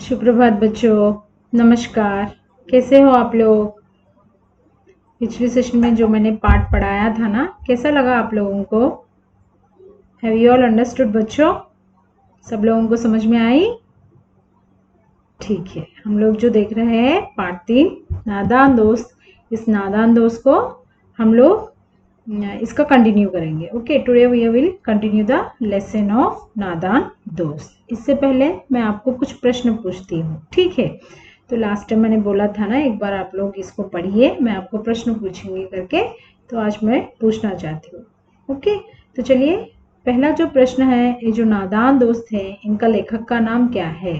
सुप्रभात बच्चों, नमस्कार। कैसे हो आप लोग? पिछले सेशन में जो मैंने पाठ पढ़ाया था ना, कैसा लगा आप लोगों को? हैव यू ऑल अंडरस्टूड बच्चों? सब लोगों को समझ में आई? ठीक है, हम लोग जो देख रहे हैं पाठ 3 नादान दोस्त। इस नादान दोस्त को हम लोग इसका कंटिन्यू करेंगे। Okay, today we will continue the lesson of Nadan Dost. इससे पहले मैं आपको कुछ प्रश्न पूछती हूँ, ठीक है? तो लास्ट टाइम मैंने बोला था ना, एक बार आप लोग इसको पढ़िए, मैं आपको प्रश्न पूछूंगी करके। तो आज मैं पूछना चाहती हूँ। ओके, तो चलिए, पहला जो प्रश्न है, ये जो नादान दोस्त है, इनका लेखक का नाम क्या है?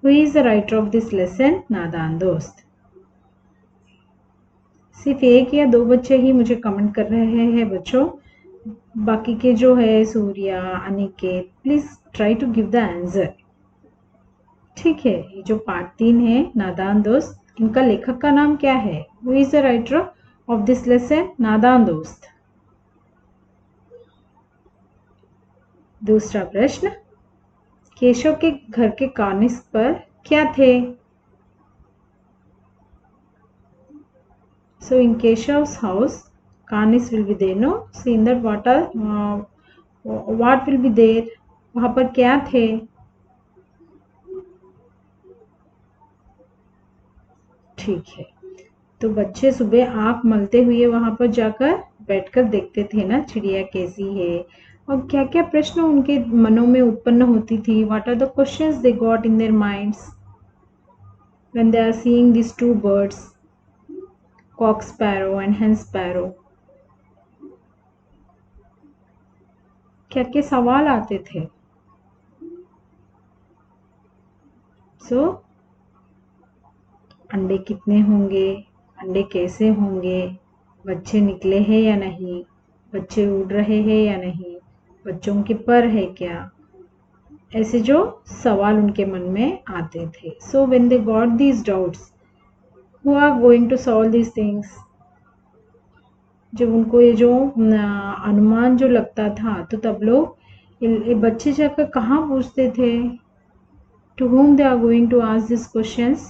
Who is the writer of this lesson नादान दोस्त? सिर्फ एक या दो बच्चे ही मुझे कमेंट कर रहे हैं बच्चों। बाकी के जो है Surya, Aniket, please try to give the answer. ठीक है, ये जो पार्ट 3 है नादान दोस्त, इनका लेखक का नाम क्या है? Who is the writer of this lesson नादान दोस्त? दूसरा प्रश्न, केशव के घर के कार्निस पर क्या थे? So in Keshav's house, Karnis will be there, no? So in that what will be there? वहाँ पर क्या थे? ठीक है, तो बच्चे सुबह आँख मलते हुए वहाँ पर जाकर बैठकर देखते थे ना, चिड़िया कैसी है, और क्या क्या प्रश्न उनके मनों में उत्पन्न होती थी। What are the questions they got in their minds when they are seeing these two birds, cock sparrow and hen sparrow? क्या क्या सवाल आते थे? So अंडे कितने होंगे, अंडे कैसे होंगे, बच्चे निकले हैं या नहीं, बच्चे उड़ रहे हैं या नहीं, बच्चों के पर है क्या, ऐसे जो सवाल उनके मन में आते थे। So when they got these doubts, who are going to solve these things? जब उनको ये जो अनुमान जो लगता था, तो तब लोग ये बच्चे जाकर कहाँ पूछते थे? To whom they are going to ask these questions?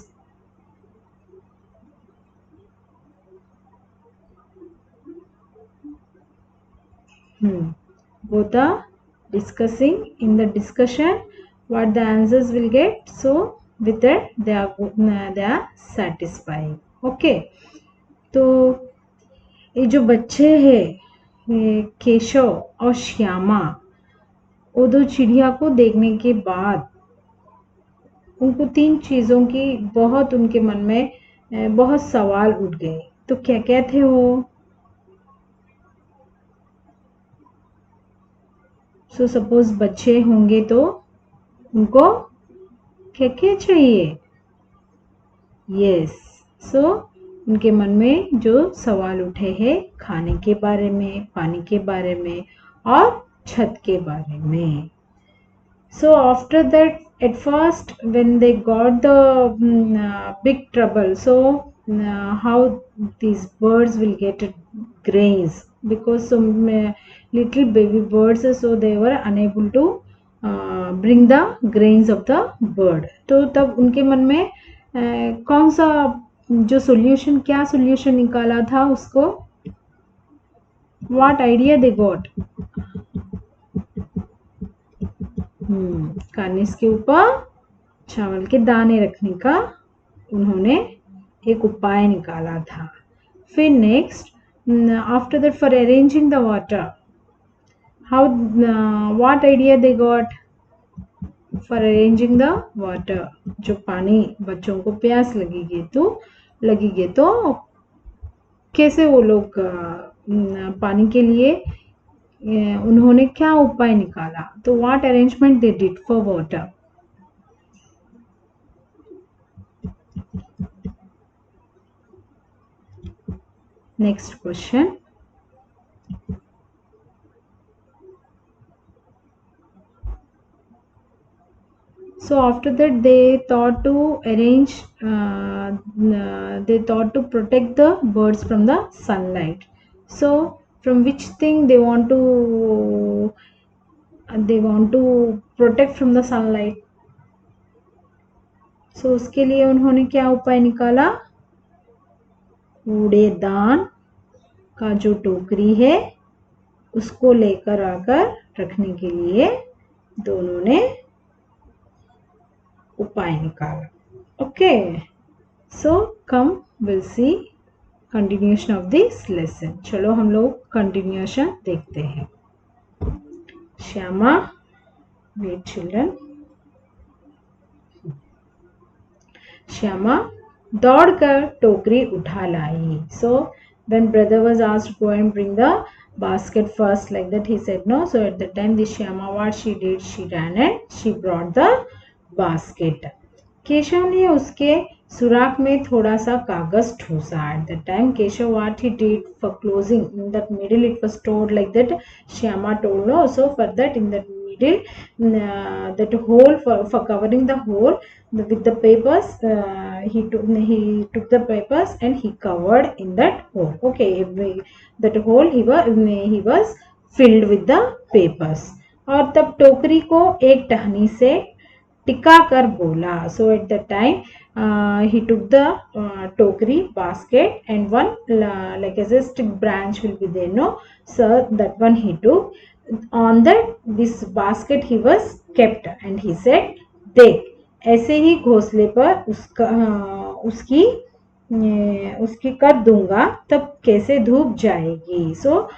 Both are discussing. In the discussion, what the answers will get, so with that they are satisfied. Okay, तो ये जो बच्चे हैं केशव और श्यामा, वो दो चिड़िया को देखने के बाद उनको 3 चीज़ों की बहुत उनके मन में बहुत सवाल उठ गए। तो क्या क्या थे वो? सो सपोज बच्चे होंगे तो उनको क्या क्या चाहिए? यस, सो उनके मन में जो सवाल उठे हैं, खाने के बारे में, पानी के बारे में और छत के बारे में। So after that, at first when they got the big trouble, so how these birds will get grains, because some little baby birds, so they were unable to bring the grains of the bird. तो तब उनके मन में कौन सा जो solution, क्या solution निकाला था उसको? What idea they got? Cornish के ऊपर चावल के दाने रखने का उन्होंने एक उपाय निकाला था। फिर next, after that for arranging the water, how what idea they got for arranging the water? जो पानी, बच्चों को प्यास लगेगी तो कैसे वो लोग पानी के लिए उन्होंने क्या उपाय निकाला? तो what arrangement they did for water? Next question, so after that they thought to arrange they thought to protect the birds from the sunlight. So from which thing they want to protect from the sunlight? सो उसके लिए उन्होंने क्या उपाय निकाला, कूड़ेदान का जो टोकरी है उसको लेकर आकर रखने के लिए दोनों ने उपाय निकाला. Okay, so come will see continuation of this lesson. चलो हम लोग कंटिन्यूएशन देखते हैं. श्यामा, वेट चिल्ड्रन, श्यामा दौड़कर टोकरी उठा लाई. सो when brother was asked to go and bring the basket first, like that he said no. So at the time the Shyama, what she did, she ran and she brought the basket. Keshav ने उसके सुराख में थोड़ा सा कागज ठूसा. At the time Keshav, what he did for closing, in that middle it was stored like that Shyama told no. So for that, in that middle, that hole, for covering the hole with the papers, he took the papers and he covered in that hole. Okay, that hole he was filled with the papers. और तब टोकरी को एक टहनी से टिका कर बोला. So at that time he took the टोकरी basket and one like as a stick branch will be there, no. So that one he took. On that this basket he was kept and he said, देख ऐसे ही घोंसले पर उसकी कर दूंगा तब कैसे धूप जाएगी. सो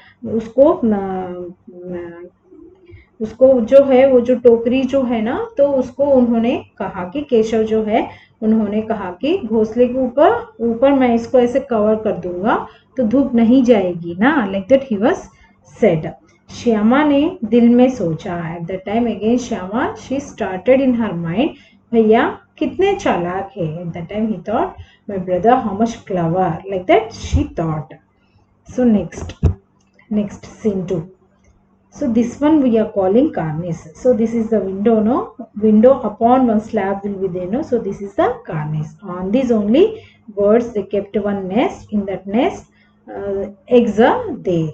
उसको जो है वो जो टोकरी जो है ना, तो उसको उन्होंने कहा कि केशव जो है उन्होंने कहा कि घोंसले के ऊपर मैं इसको ऐसे कवर कर दूंगा तो धूप नहीं जाएगी ना. Like that he was said. Shyama ने दिल में सोचा. Eight the time again Shyama, she started in her mind, भैया कितने चालाक है. Eight the time he thought, my brother how much clever, like that she thought. So next scene 2. So this one we are calling cornice. So this is the window, no. Window upon one slab will be there, no. So this is the cornice. On this only birds they kept one nest. In that nest eggs are there.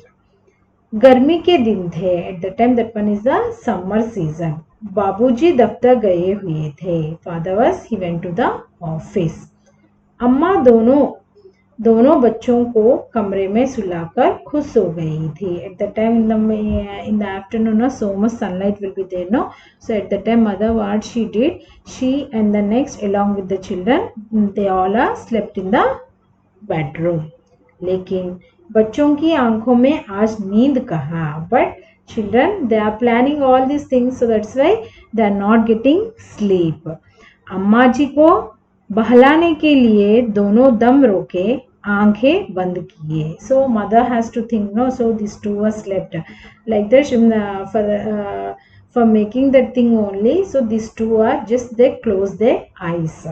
गर्मी के दिन थे. At the time that one is the summer season. बाबूजी दफ्तर गए हुए थे. Father was he went to the office. अम्मा दोनों बच्चों को कमरे में सुलाकर खुश सो गई थी. Eight the time in the afternoon so much sunlight will be there, no. So at the time mother, what she did, she and the next along with the children, they all are slept in the bedroom. लेकिन बच्चों की आंखों में आज नींद कहाँ. But children they are planning all this things, so that's why they are not getting sleep. अम्मा जी को बहलाने के लिए दोनों दम रोके आंखें बंद किए. So mother has to think, no. So this two were slept like that for making that thing only. So these two are just they close their eyes.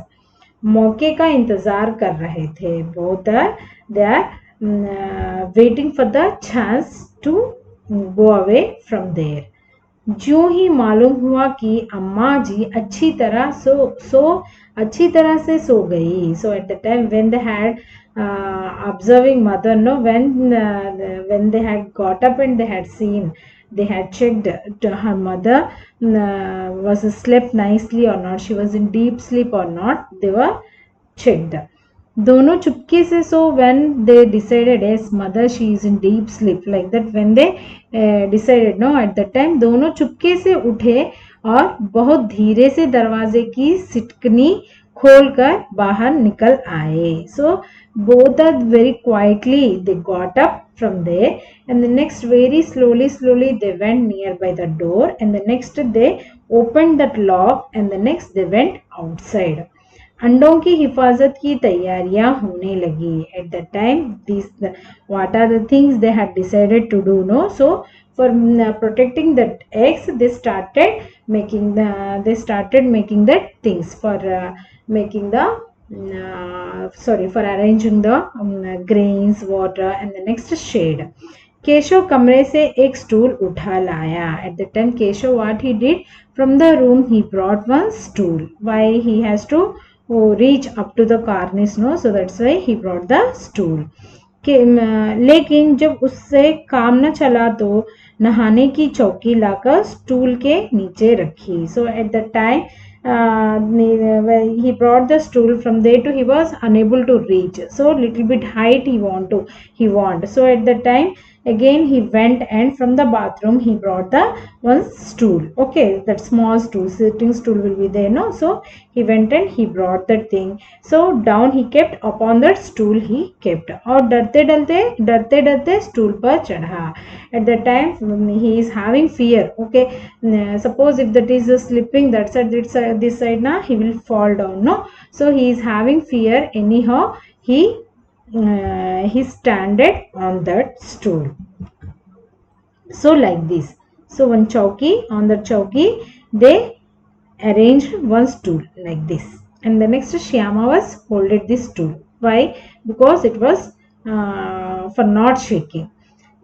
मौके का इंतजार कर रहे थे. both are they are waiting for the chance to go away from there. जो ही मालूम हुआ कि अम्मा जी अच्छी तरह से सो गई. So at the time when they had observing mother, no, when they had got up and they had seen, they had checked her mother was slept nicely or not, she was in deep sleep or not, they were checked. दोनों चुपके से सो. when they decided yes mother she is in deep sleep, like that when they decided, no, at that time दोनों चुपके से उठे और बहुत धीरे से दरवाजे की सिटकनी खोलकर बाहर निकल आए. So both are very quietly they got up from there, and the next very slowly they went nearby the door, and the next they opened that lock, and the next they went outside. अंडों की हिफाजत की तैयारियां होने लगी. Eight the time this what are the things they had decided to do, no. So for protecting the eggs they started making the things for making the for arranging the grains, water, and the next shade. Keshav कमरे से एक stool उठा लाया. Eight the time Keshav what he did, from the room he brought one stool. Why he has to reach up to the cornice, no. So that's why he brought the stool. लेकिन जब उससे काम न चला तो नहाने की चौकी लाकर स्टूल के नीचे रखी. So at the time he brought the stool from there to he was unable to reach, so little bit height he want. So at the time again he went and from the bathroom he brought the one stool. Okay, that small stool, sitting stool will be there, no? So he went and he brought that thing. So down he kept, upon that stool he kept, और डरते डरते stool पर चढ़ा. At that time he is having fear. Okay, suppose if that is slipping that side, this side now he will fall down, no? So he is having fear. Anyhow he standed on that stool. So like this. So one chowki, on the chowki they arranged one stool like this, and the next Shyama was holded this stool. Why? Because it was for not shaking.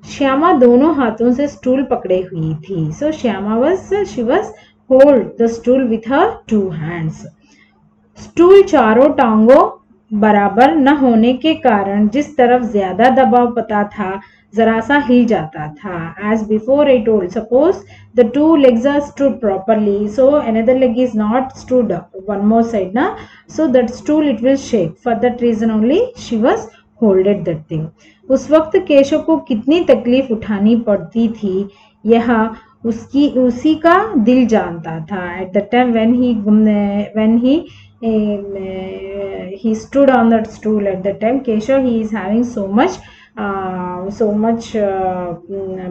Shyama दोनों हाथों से stool पकड़े हुई थी. So she was hold the stool with her 2 hands. Stool चारों टांगों बराबर न होने के कारण जिस तरफ ज्यादा दबाव पता था जरा सा हिल जाता था. As before I told, suppose the 2 legs are stood properly, so another leg is not stood up, one more side na, so that stool it will shake. For that reason only she was holded that thing. उस वक्त केशव को कितनी तकलीफ उठानी पड़ती थी यह उसी का दिल जानता था. At the time when he stood on that stool, at that time Keshav he is having so much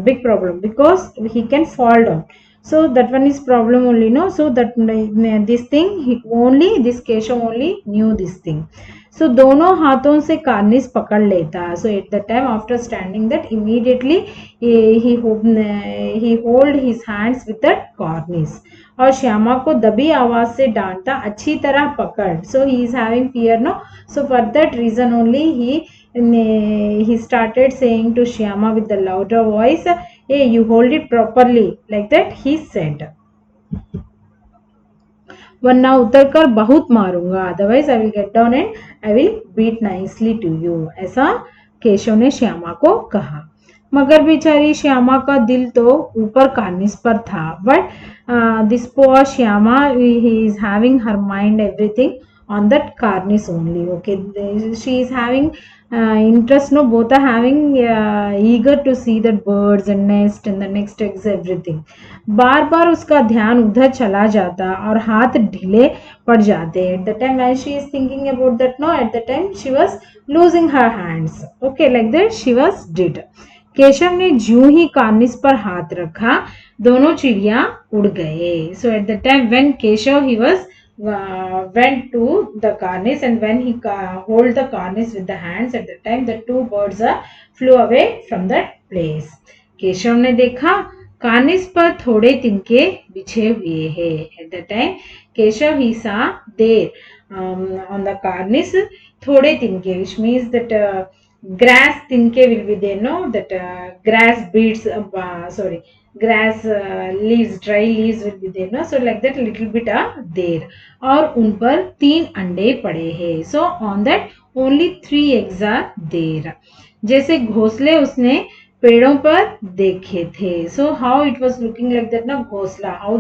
big problem because he can fall down. So that one is problem only, no? So that this thing only this Keshav only knew this thing. So दोनों हाथों से Cornish पकड़ लेता. So at the time after standing that immediately he hold his hands with that Cornish और श्यामा को दबी आवाज से डांटता, अच्छी तरह पकड़. So he is having fear, no? So for that reason only he started saying to Shyama with the louder voice, hey, you hold it properly, like that he said. वरना उतर कर बहुत मारूंगा, otherwise I will get down and I will beat nicely to you. ऐसा केशव ने श्यामा को कहा. मगर बेचारी श्यामा का दिल तो ऊपर कार्निस पर था. But this poor Shyama he is having her mind everything on that carnice only. Okay, she is having interest, no? Both are having eager to see that birds and nest and the next eggs everything. बार बार उसका ध्यान उधर चला जाता और हाथ ढीले पड़ जाते. At the time when she is thinking about that, no, at the time she was losing her hands. Okay, like that she was did. Keshav ने ज्यों ही कार्निस पर हाथ रखा दोनों चिड़िया उड़ गए. So at the time when Keshav he was went to the carnice and when he hold the carnice with the hands, at the time the 2 birds flew away from that place. Keshav ने देखा Cornish पर थोड़े तिनके बिछे हुए हैं. At the time Keshav he saw there on the carnice थोड़े तिनके, which means that grass tinke will be there, no? That grass beads, grass leaves, dry leaves will be there, no? So like that little bit are there. और उन पर 3 अंडे पड़े हैं. So on that only 3 eggs are there. जैसे घोंसले उसने पेड़ों पर देखे थे. So how it was looking like that, ना? घोंसला, how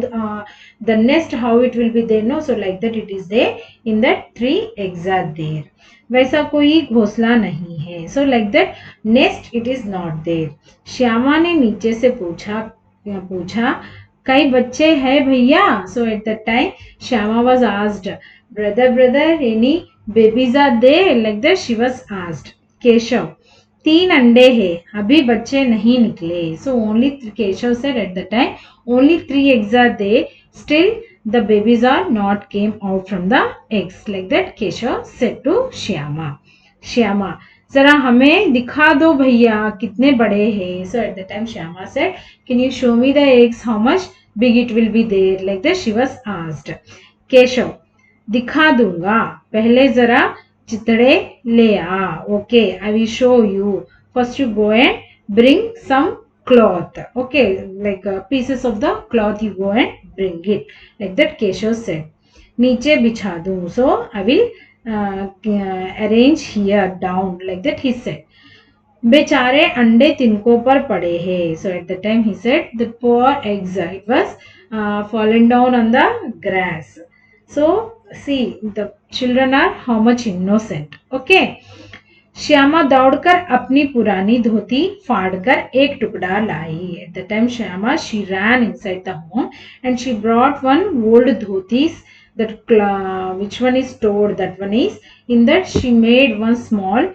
the nest, how it will be there, no? So like that it is there, in that 3 eggs are there. वैसा कोई घोंसला नहीं है. So like that nest it is not there. Shyama ने नीचे से पूछा कई बच्चे हैं भैया. So at the time Shyama was asked, brother any babies are there, like that she was asked. Keshav 3 अंडे हैं, अभी बच्चे नहीं निकले. So only Keshav said at the time only 3 eggs are there, still the babies are not came out from the eggs, like that Keshav said to Shyama जरा हमें दिखा दो भैया कितने बड़े हैं. So at the time Shyama said, can you show me the eggs, how much big it will be there, like that she was asked. Keshav दिखा दूंगा, पहले जरा चितड़े ले आ. Okay, I will show you. First you go and bring some cloth. Okay, like pieces of the cloth you go and bring it, like that Keshav said. नीचे बिछा दूं, so I will arrange here down, like that he said. बेचारे अंडे तिनकों पर पड़े हैं. So at the time he said the poor eggs, it was fallen down on the grass. So see, the children are how much innocent. Okay. Shyama दौड़कर अपनी पुरानी धोती फाड़कर एक टुकड़ा लाई. At the time Shyama, she ran inside the home and she brought one old dhotis, that which one is stored, that one is in that she made one small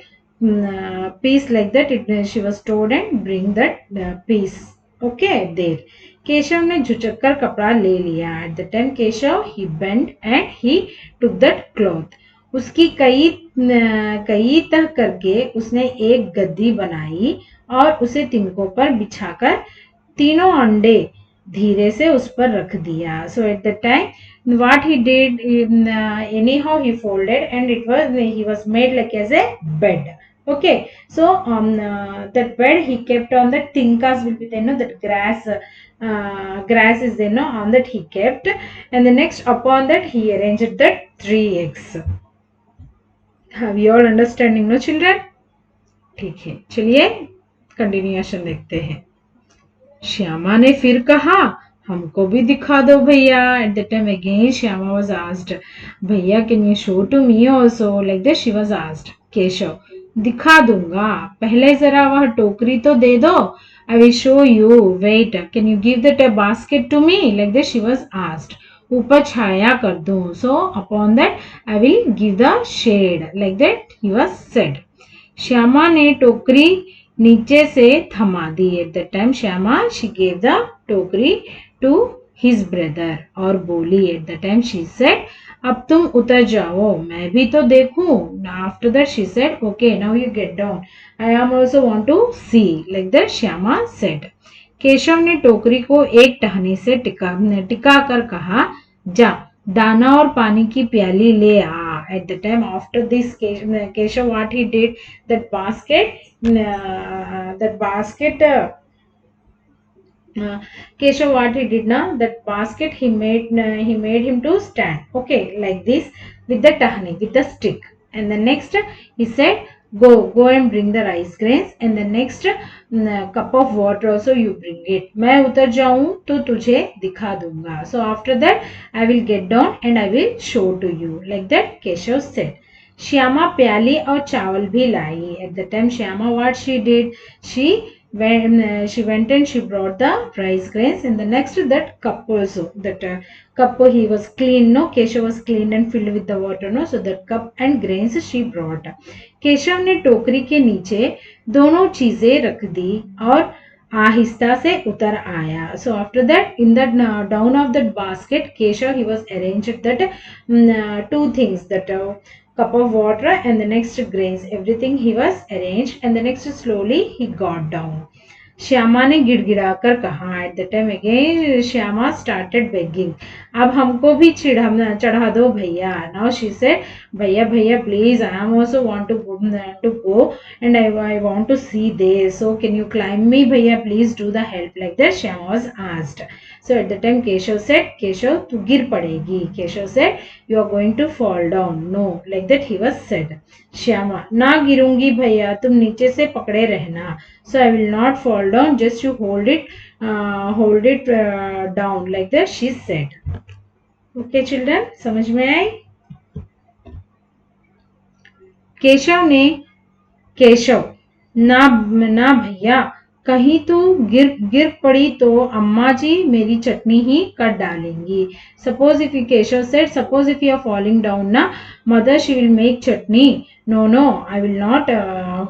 piece like that. She was stored and bring that piece. Okay, there. Keshav ने झुचक कपड़ा ले लिया. At the time Keshav, he bent and he took that cloth. उसकी कई तह करके उसने एक गद्दी बनाई और उसे तिनकों पर बिछाकर तीनों अंडे धीरे से उस पर रख दिया. So at the time what he did, anyhow he folded and he was made like as a bed. Okay, so that bed he kept on the tinkas will be there, that grass is there, on that he kept, and the next upon that he arranged that 3 eggs. Have you all understanding, no children? ठीक है, चलिए continuation देखते हैं. श्यामा ने फिर कहा, हमको भी दिखा दो भैया. At the time again Shyama was asked, भैया can you show to me also? Like this she was asked. Keshav, दिखा दूंगा, पहले जरा वह टोकरी तो दे दो. I will show you. Wait, can you give that a basket to me? Like this she was asked. ऊपर छाया कर दूं. So upon that I will give the shade. Like that he was said. Shyama ने टोकरी नीचे से थमा दी. At that time Shyama, she gave the टोकरी to his brother और बोली. At that time she said, अब तुम उतर जाओ, मैं भी तो देखूं. After that she said, okay, now you get down. I am also want to see. Like that Shyama said. Keshav ने टोकरी को एक टहनी से टिका कर कहा, जा दाना और पानी की प्याली ले आ. At the time after this Keshav, what he did, that basket Keshav, what he did now, that basket he made him to stand, okay, like this, with the tahni, with the stick. And the next he said, go and bring the rice grains, and the next cup of water also you bring it. मैं उतर जाऊं तो तुझे दिखा दूंगा. So after that I will get down and I will show to you. Like that Keshav said. Shyama प्याली और चावल भी लाई. At the time Shyama, what she did, she went and she brought the rice grains, and the next that cup also, that cup he was clean, no, Keshav was cleaned and filled with the water, no, so that cup and grains she brought. Keshav ने टोकरी के नीचे दोनों चीजें रख दी और आहिस्ता से उतर आया. So after that, in the down of that basket, Keshav, he was arranged that two things, that cup of water and the next grains, everything he was arranged, and the next slowly he got down. Shyama ने गिड़गिड़ाकर कहा. At the time again Shyama started begging, अब हमको भी चढ़ा दो भैया. Now she said, भैया please, I am also want to go and I want to see this, so can you climb me भैया, please do the help. Like that Shyama was asked. So at the time Keshav said, Keshav तू गिर पड़ेगी. Keshav said, you are going to fall down. No, like that he was said. Shyama, ना गिरूंगी भैया, तुम नीचे से पकड़े रहना. So I will not fall down, just you hold it down. Like that she said. Okay children, समझ में आई? केशव, ना भैया, कहीं तू गिर पड़ी तो अम्मा जी मेरी चटनी ही कर डालेंगी. Suppose if Keshav said, suppose if you are falling down, na mother, she will make chutney. No, I will not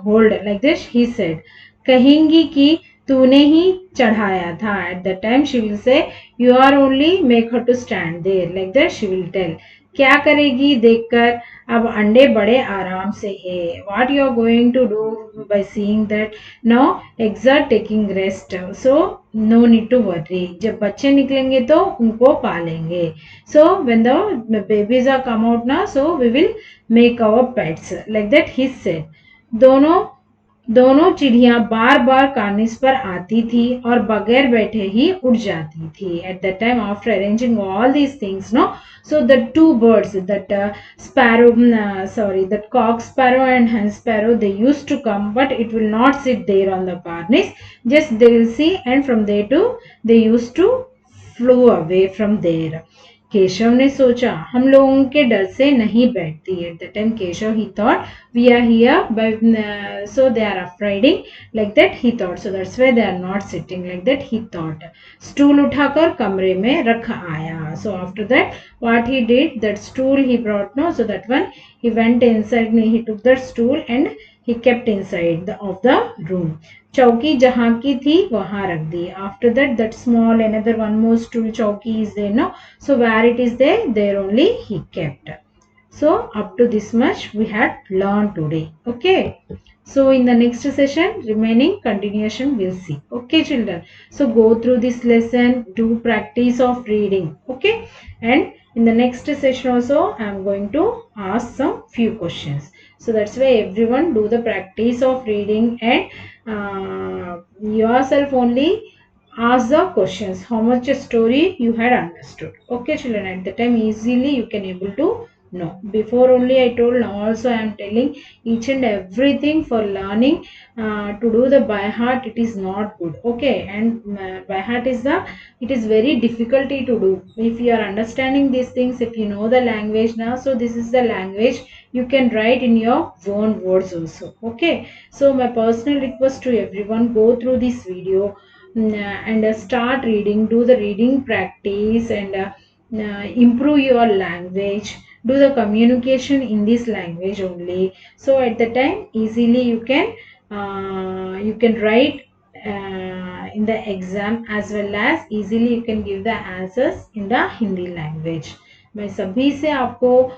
hold. Like this he said. कहेंगी कि तूने ही चढ़ाया था. At that time she will say, you are only make her to stand there. Like that she will tell. क्या करेगी देखकर, अब अंडे बड़े आराम से है. What you are going to do by seeing that? Now eggs are taking rest, so no need to worry. जब बच्चे निकलेंगे तो उनको पालेंगे. So when the babies are come out now, so we will make our pets. Like that he said. दोनों चिड़ियां बार बार Cornish पर आती थी और बगैर बैठे ही उड़ जाती थी. At that time, after arranging all these things, no, so the two birds, that that cock sparrow and hen sparrow, they used to come, but it will not sit there on the cornice. Just they will see, and from there too, they used to flew away from there. Keshav ने सोचा हम लोगों के डर से नहीं बैठती. At the time Keshav he thought we are here but so they are afraid like that he thought, so that's why they are not sitting like that he thought. Stool उठाकर कमरे में रख आया. So after that what he did, that stool he brought, no, so that one he went inside, he took that stool and he kept inside of the room. चौकी जहाँ की थी वहां रख दी. After that that small another one more stool चौकी is there, no, so where it is there only he kept. So up to this much we had learned today. Okay, so in the next session remaining continuation we'll see. Okay children, so go through this lesson, do practice of reading. Okay, and in the next session also I am going to ask some few questions, so that's why everyone do the practice of reading and yourself only ask the questions how much a story you had understood. Okay children, at the time easily you can able to know. Before only I told, now also I am telling each and everything for learning. To do the by heart it is not good. Okay, and by heart is the, it is very difficulty to do. If you are understanding these things, if you know the language now, so this is the language you can write in your own words also. Okay, so my personal request to everyone, go through this video and start reading, do the reading practice and improve your language, do the communication in this language only, so at the time easily you can write in the exam, as well as easily you can give the answers in the Hindi language. मैं सभी से आपको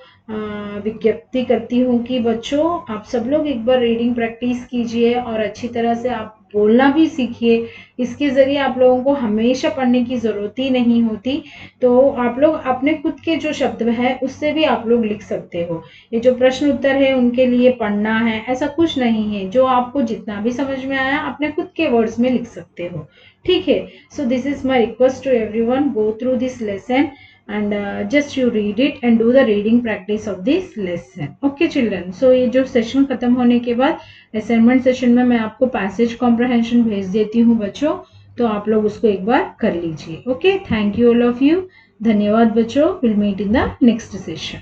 विज्ञप्ति करती हूँ कि बच्चों आप सब लोग एक बार रीडिंग प्रैक्टिस कीजिए और अच्छी तरह से आप बोलना भी सीखिए. इसके ज़रिए आप लोगों को हमेशा पढ़ने की ज़रूरत ही नहीं होती. तो आप लोग अपने खुद के जो शब्द है उससे भी आप लोग लिख सकते हो. ये जो प्रश्न उत्तर है उनके लिए पढ़ना है ऐसा कुछ नहीं है. जो आपको जितना भी समझ में आया अपने खुद के वर्ड्स में लिख सकते हो. ठीक है, so this is my request to everyone, go through this lesson and just you read it and do the reading practice of this lesson. Okay children, so ये जो सेशन खत्म होने के बाद असाइनमेंट सेशन में मैं आपको पैसेज कॉम्प्रहेंशन भेज देती हूँ बच्चों, तो आप लोग उसको एक बार कर लीजिए. Okay, thank you all of you. धन्यवाद बच्चों. Will meet in the next session.